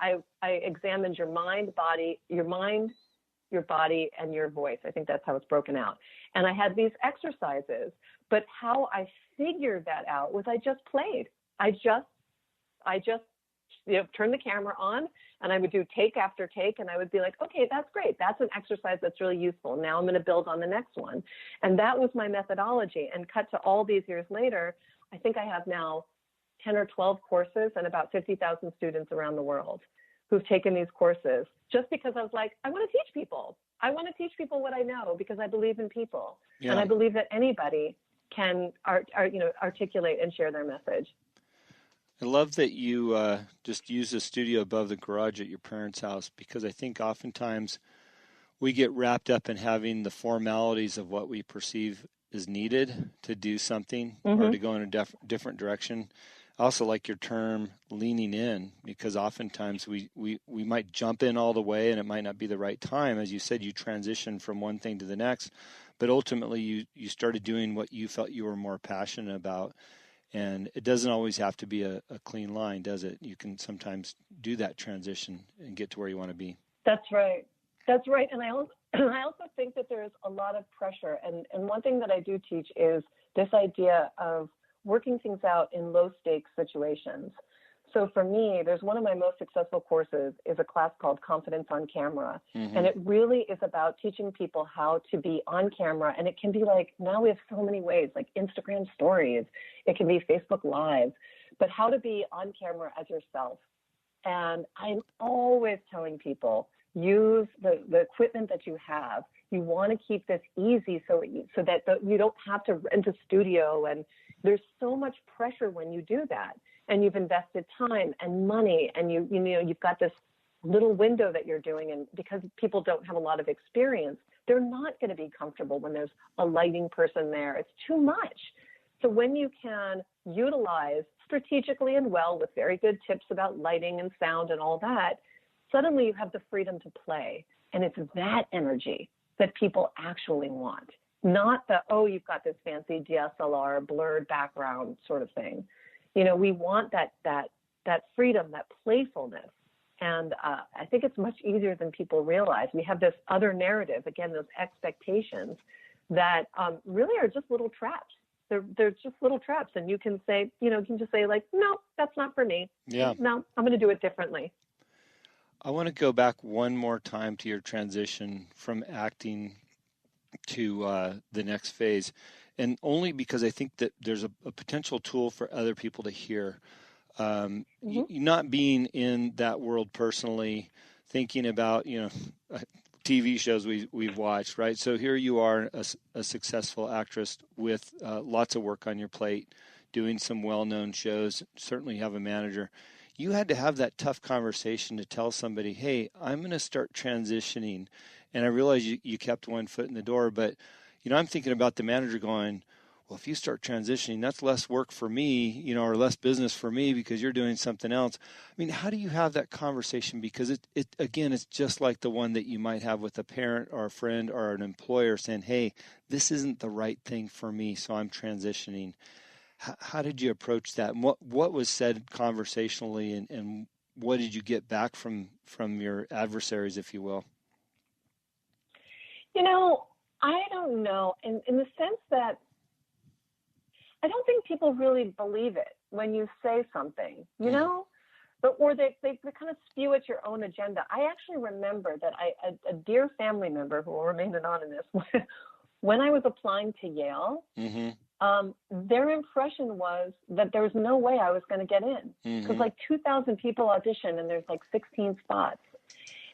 I examined your mind, your body, and your voice. I think that's how it's broken out. And I had these exercises, but how I figured that out was I just played. I just turn the camera on, and I would do take after take, and I would be like, okay, that's great. That's an exercise that's really useful. Now I'm going to build on the next one. And that was my methodology. And cut to all these years later, I think I have now 10 or 12 courses and about 50,000 students around the world who've taken these courses just because I was like, I want to teach people. I want to teach people what I know because I believe in people. Yeah. And I believe that anybody can articulate and share their message. I love that you just use a studio above the garage at your parents' house, because I think oftentimes we get wrapped up in having the formalities of what we perceive is needed to do something or to go in a different direction. I also like your term leaning in, because oftentimes we might jump in all the way and it might not be the right time. As you said, you transition from one thing to the next, but ultimately you started doing what you felt you were more passionate about. And it doesn't always have to be a clean line, does it? You can sometimes do that transition and get to where you want to be. That's right. That's right. And I also think that there's a lot of pressure. And one thing that I do teach is this idea of working things out in low stakes situations. So for me, there's one of my most successful courses is a class called Confidence on Camera. And it really is about teaching people how to be on camera. And it can be like, now we have so many ways, like Instagram stories, it can be Facebook Live, but how to be on camera as yourself. And I'm always telling people, use the equipment that you have. You want to keep this easy so that you don't have to rent a studio. And there's so much pressure when you do that. And you've invested time and money, and you've got this little window that you're doing. And because people don't have a lot of experience, they're not going to be comfortable when there's a lighting person there. It's too much. So when you can utilize strategically and well with very good tips about lighting and sound and all that, suddenly you have the freedom to play. And it's that energy that people actually want, not the, oh, you've got this fancy DSLR blurred background sort of thing. We want that freedom, that playfulness. And I think it's much easier than people realize. We have this other narrative, again, those expectations that really are just little traps. They're just little traps. And you can say, like, no, that's not for me. Yeah. No, I'm going to do it differently. I want to go back one more time to your transition from acting to the next phase. And only because I think that there's a potential tool for other people to hear. Not being in that world personally, thinking about, TV shows we've watched, right? So here you are, a successful actress with lots of work on your plate, doing some well-known shows, certainly have a manager. You had to have that tough conversation to tell somebody, hey, I'm going to start transitioning. And I realize you kept one foot in the door, but I'm thinking about the manager going, well, if you start transitioning, that's less work for me, or less business for me because you're doing something else. I mean, how do you have that conversation? Because it again, it's just like the one that you might have with a parent or a friend or an employer saying, hey, this isn't the right thing for me, so I'm transitioning. How did you approach that? And what was said conversationally, and what did you get back from your adversaries, if you will? I don't know, in the sense that I don't think people really believe it when you say something, or they kind of spew at your own agenda. I actually remember that a dear family member who will remain anonymous, when I was applying to Yale, their impression was that there was no way I was going to get in because 2,000 people audition and there's 16 spots.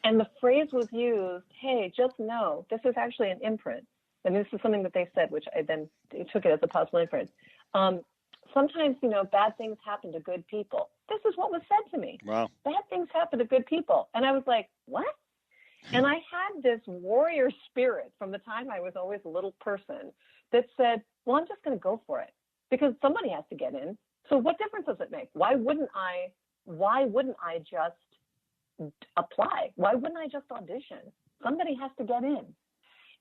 And the phrase was used, hey, just know, this is actually an imprint. And this is something that they said, which I then took it as a possible inference. Sometimes, bad things happen to good people. This is what was said to me. Wow. Bad things happen to good people. And I was like, what? And I had this warrior spirit from the time I was always a little person that said, well, I'm just going to go for it because somebody has to get in. So what difference does it make? Why wouldn't I just apply? Why wouldn't I just audition? Somebody has to get in.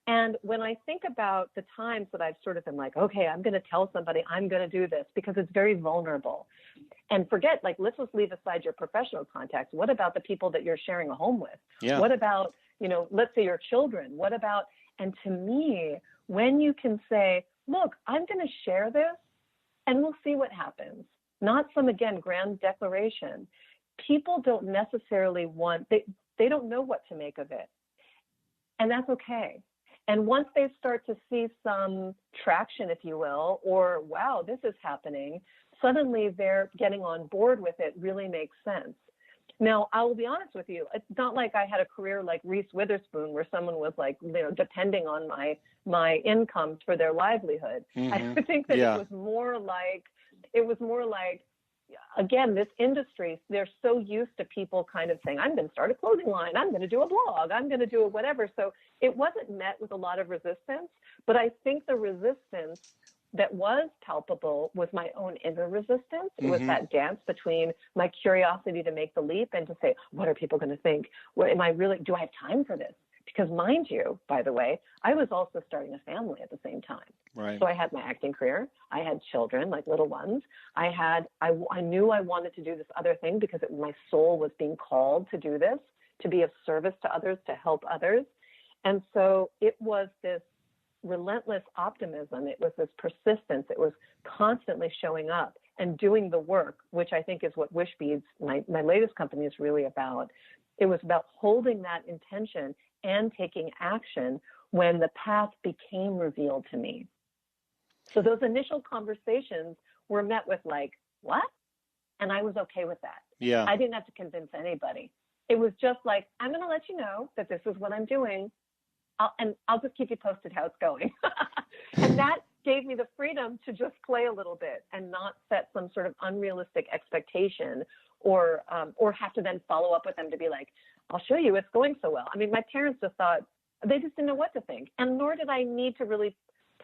And when I think about the times that I've sort of been like, okay, I'm going to tell somebody I'm going to do this because it's very vulnerable. And forget, like, let's just leave aside your professional contacts. What about the people that you're sharing a home with? Yeah. What about, let's say your children? What about, and to me, when you can say, look, I'm going to share this and we'll see what happens. Not some, again, grand declaration. People don't necessarily they don't know what to make of it. And that's okay. And once they start to see some traction, if you will, or, wow, this is happening, suddenly they're getting on board with it really makes sense. Now, I will be honest with you. It's not like I had a career like Reese Witherspoon where someone was like, depending on my incomes for their livelihood. Mm-hmm. I think that it was more like, again, this industry, they're so used to people kind of saying, I'm going to start a clothing line, I'm going to do a blog, I'm going to do whatever. So it wasn't met with a lot of resistance, but I think the resistance that was palpable was my own inner resistance. It was that dance between my curiosity to make the leap and to say, what are people going to think? Do I have time for this? Because mind you, by the way, I was also starting a family at the same time. Right. So I had my acting career. I had children, like little ones. I knew I wanted to do this other thing because my soul was being called to do this, to be of service to others, to help others. And so it was this relentless optimism. It was this persistence. It was constantly showing up and doing the work, which I think is what wishBEADS, my latest company, is really about. It was about holding that intention and taking action when the path became revealed to me. So those initial conversations were met with like, what? And I was okay with that. Yeah. I didn't have to convince anybody. It was just like, I'm going to let you know that this is what I'm doing. I'll just keep you posted how it's going. And that gave me the freedom to just play a little bit and not set some sort of unrealistic expectation or have to then follow up with them to be like, I'll show you it's going so well. I mean, my parents just thought, they just didn't know what to think. And nor did I need to really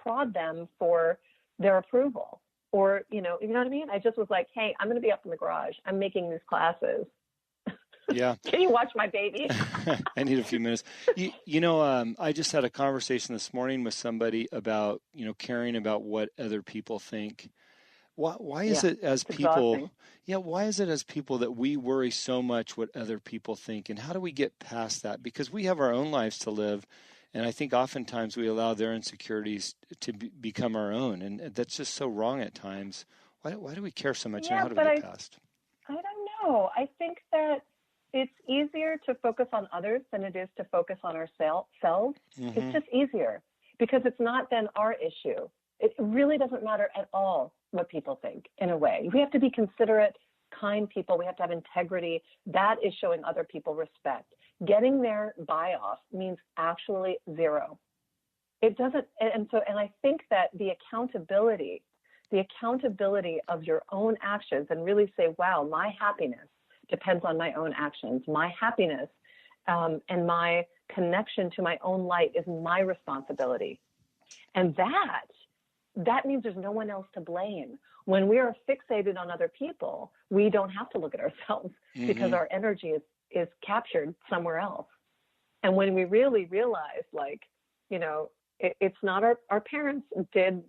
prod them for their approval or, you know what I mean? I just was like, hey, I'm going to be up in the garage. I'm making these classes. Yeah. Can you watch my baby? I need a few minutes. I just had a conversation this morning with somebody about, caring about what other people think. Why is it as people, exhausting. why is it as people that we worry so much what other people think? And how do we get past that? Because we have our own lives to live. And I think oftentimes we allow their insecurities to become our own. And that's just so wrong at times. Why do we care so much? And how do we get past? I don't know. I think that it's easier to focus on others than it is to focus on ourselves. Mm-hmm. It's just easier because it's not then our issue. It really doesn't matter at all what people think in a way. We have to be considerate, kind people. We have to have integrity. That is showing other people respect. Getting their buy off means actually zero. It doesn't. And I think that the accountability of your own actions and really say, wow, my happiness depends on my own actions. My happiness and my connection to my own light is my responsibility. And that means there's no one else to blame. When we are fixated on other people, we don't have to look at ourselves because our energy is captured somewhere else. And when we really realize, it's not our parents did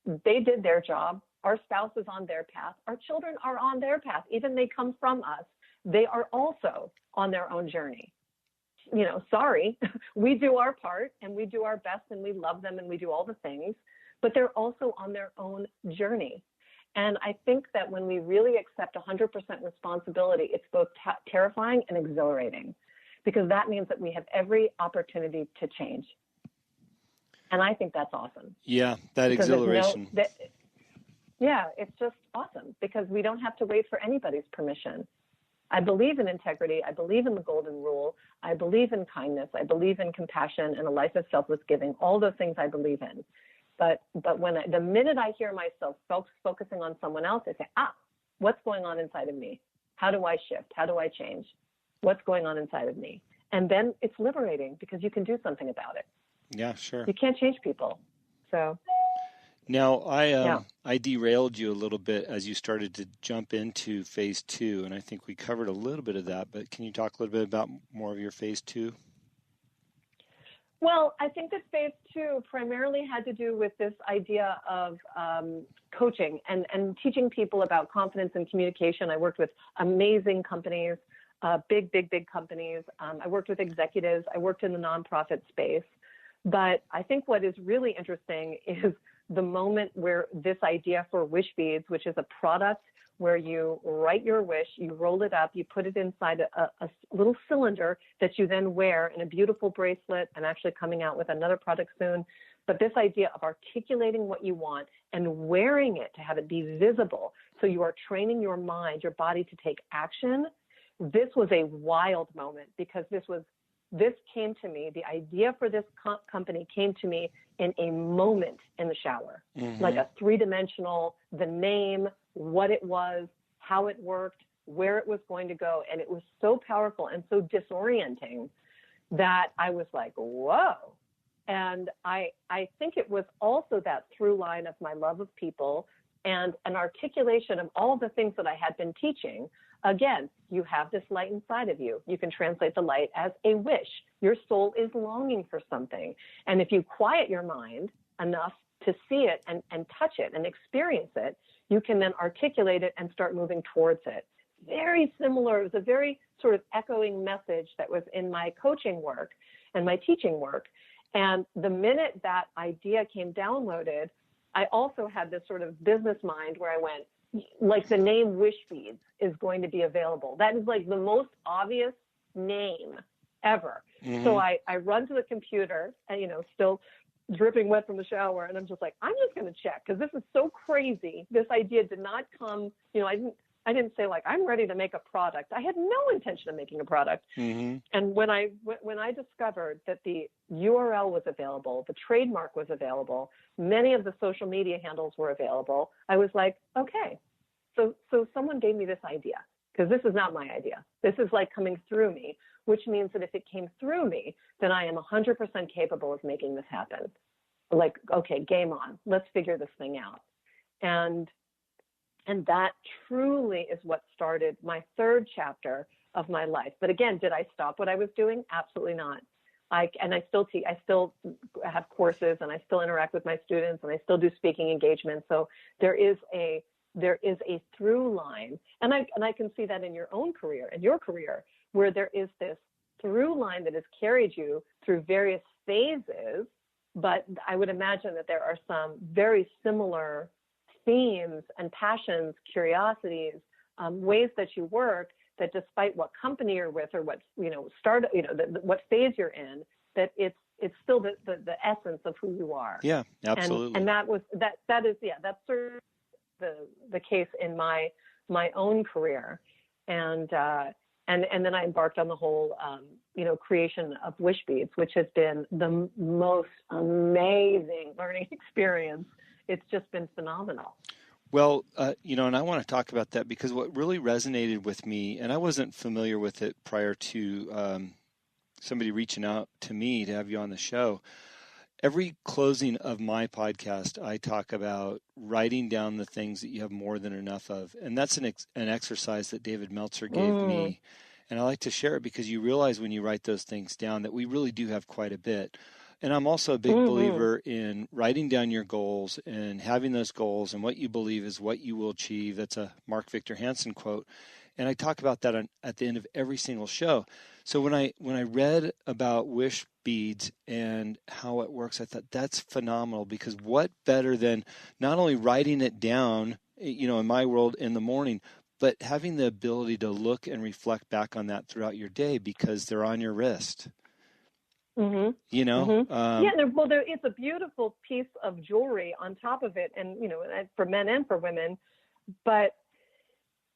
their job. Our spouse is on their path. Our children are on their path. Even they come from us. They are also on their own journey. Sorry, we do our part and we do our best and we love them and we do all the things, but they're also on their own journey. And I think that when we really accept 100% responsibility, it's both terrifying and exhilarating because that means that we have every opportunity to change. And I think that's awesome. Yeah, that exhilaration. It's just awesome because we don't have to wait for anybody's permission. I believe in integrity. I believe in the golden rule. I believe in kindness. I believe in compassion and a life of selfless giving. All those things I believe in. But when the minute I hear myself focusing on someone else, I say, what's going on inside of me? How do I shift? How do I change? What's going on inside of me? And then it's liberating because you can do something about it. Yeah, sure. You can't change people. So now I derailed you a little bit as you started to jump into phase 2, and I think we covered a little bit of that, but can you talk a little bit about more of your phase 2? Well, I think that phase 2 primarily had to do with this idea of coaching and teaching people about confidence and communication. I worked with amazing companies, big companies. I worked with executives. I worked in the nonprofit space. But I think what is really interesting is the moment where this idea for wishBEADS, which is a product where you write your wish, you roll it up, you put it inside a little cylinder that you then wear in a beautiful bracelet. I'm actually coming out with another product soon. But this idea of articulating what you want and wearing it to have it be visible, so you are training your mind, your body to take action. This was a wild moment because this came to me, the idea for this company came to me in a moment in the shower, like a 3-dimensional, the name, what it was, how it worked, where it was going to go. And it was so powerful and so disorienting that I was like, whoa. And I think it was also that through line of my love of people and an articulation of all the things that I had been teaching. Again, you have this light inside of you. You can translate the light as a wish. Your soul is longing for something. And if you quiet your mind enough to see it and touch it and experience it, you can then articulate it and start moving towards it. Very similar. It was a very sort of echoing message that was in my coaching work and my teaching work. And the minute that idea came downloaded, I also had this sort of business mind where I went, like the name wishBEADS is going to be available. That is like the most obvious name ever. So I run to the computer and, still dripping wet from the shower. And I'm just like, I'm just going to check because this is so crazy. This idea did not come, I didn't say like, I'm ready to make a product. I had no intention of making a product. And when I discovered that the URL was available, the trademark was available, many of the social media handles were available, I was like, okay, so someone gave me this idea because this is not my idea. This is like coming through me, which means that if it came through me, then I am 100% capable of making this happen. Like, okay, game on. Let's figure this thing out. And that truly is what started my 3rd chapter of my life. But again, did I stop what I was doing? Absolutely not. I still teach. I still have courses, and I still interact with my students, and I still do speaking engagements. So there is a through line, and I can see that in your own career, in your career, where there is this through line that has carried you through various phases. But I would imagine that there are some very similar themes and passions, curiosities, ways that you work, that despite what company you're with or what what phase you're in, that it's still the essence of who you are. Yeah, absolutely. And that is that's sort of the case in my own career, and then I embarked on the whole creation of wishBEADS, which has been the most amazing learning experience. It's just been phenomenal. Well, and I want to talk about that because what really resonated with me, and I wasn't familiar with it prior to somebody reaching out to me to have you on the show. Every closing of my podcast, I talk about writing down the things that you have more than enough of. And that's an exercise that David Meltzer gave me. And I like to share it because you realize when you write those things down that we really do have quite a bit. And I'm also a big believer in writing down your goals and having those goals and what you believe is what you will achieve. That's a Mark Victor Hansen quote. And I talk about that at the end of every single show. So when I read about wishBEADS and how it works, I thought that's phenomenal because what better than not only writing it down, in my world in the morning, but having the ability to look and reflect back on that throughout your day because they're on your wrist. It's a beautiful piece of jewelry on top of it, and for men and for women. But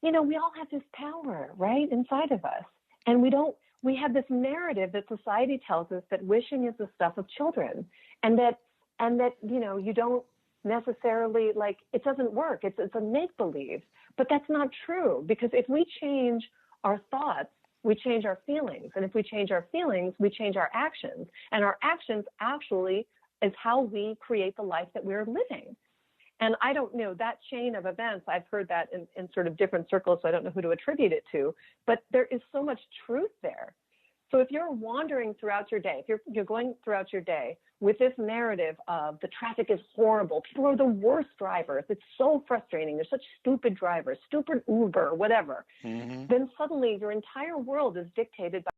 we all have this power right inside of us, and we have this narrative that society tells us that wishing is the stuff of children, and that you don't necessarily it doesn't work. It's a make believe, but that's not true because if we change our thoughts, we change our feelings. And if we change our feelings, we change our actions. And our actions actually is how we create the life that we're living. And I don't know that chain of events. I've heard that in sort of different circles, so I don't know who to attribute it to. But there is so much truth there So if you're wandering throughout your day, if you're going throughout your day with this narrative of the traffic is horrible, people are the worst drivers, it's so frustrating, they're such stupid drivers, stupid Uber, whatever, then suddenly your entire world is dictated by